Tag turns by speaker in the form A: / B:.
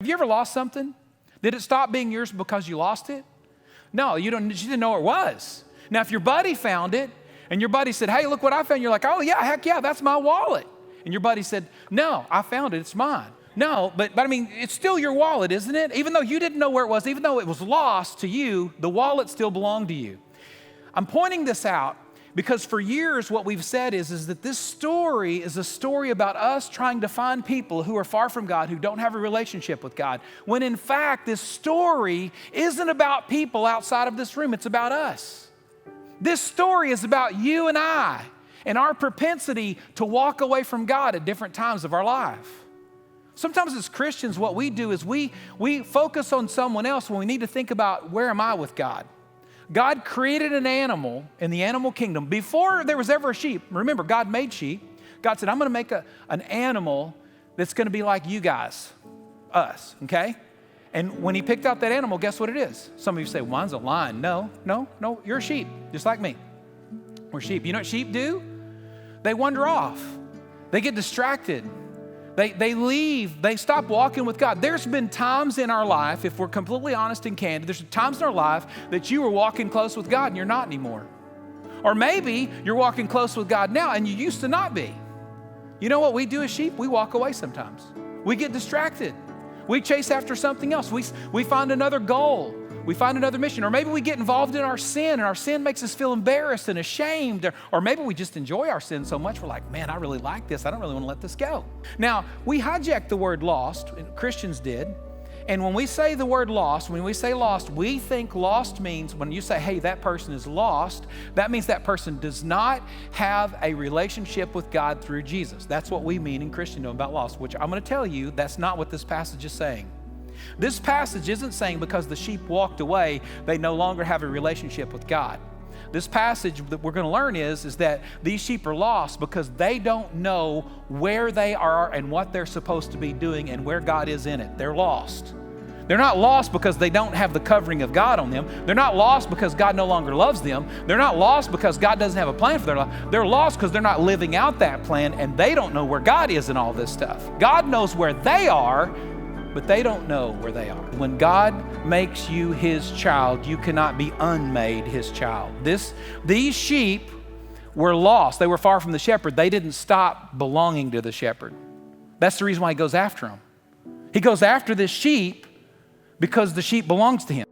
A: Have you ever lost something? Did it stop being yours because you lost it? No, you didn't know it was. Now, if your buddy found it and your buddy said, hey, look what I found, you're like, oh yeah, heck yeah, that's my wallet. And your buddy said, no, I found it, it's mine. No, but I mean, it's still your wallet, isn't it? Even though you didn't know where it was, even though it was lost to you, the wallet still belonged to you. I'm pointing this out because for years what we've said is that this story is a story about us trying to find people who are far from God, who don't have a relationship with God, when in fact this story isn't about people outside of this room, it's about us. This story is about you and I and our propensity to walk away from God at different times of our life. Sometimes as Christians what we do is we focus on someone else when we need to think about, where am I with God? God created an animal in the animal kingdom before there was ever a sheep. Remember, God made sheep. God said, I'm going to make an animal that's going to be like you guys, us, okay? And when he picked out that animal, guess what it is? Some of you say, mine's a lion. No, you're a sheep, just like me. We're sheep. You know what sheep do? They wander off. They get distracted. They leave, they stop walking with God. There's been times in our life, if we're completely honest and candid, there's times in our life that you were walking close with God and you're not anymore. Or maybe you're walking close with God now and you used to not be. You know what we do as sheep? We walk away sometimes. We get distracted. We chase after something else. We find another goal. We find another mission. Or maybe we get involved in our sin and our sin makes us feel embarrassed and ashamed. Or maybe we just enjoy our sin so much we're like, man, I really like this. I don't really want to let this go. Now, we hijacked the word lost, Christians did. And when we say the word lost, when we say lost, we think lost means when you say, hey, that person is lost, that means that person does not have a relationship with God through Jesus. That's what we mean in Christendom about lost, which I'm going to tell you, that's not what this passage is saying. This passage isn't saying because the sheep walked away, they no longer have a relationship with God. This passage that we're going to learn is that these sheep are lost because they don't know where they are and what they're supposed to be doing and where God is in it. They're lost. They're not lost because they don't have the covering of God on them. They're not lost because God no longer loves them. They're not lost because God doesn't have a plan for their life. They're lost because they're not living out that plan and they don't know where God is in all this stuff. God knows where they are, but they don't know where they are. When God makes you his child, you cannot be unmade his child. These sheep were lost. They were far from the shepherd. They didn't stop belonging to the shepherd. That's the reason why he goes after them. He goes after this sheep because the sheep belongs to him.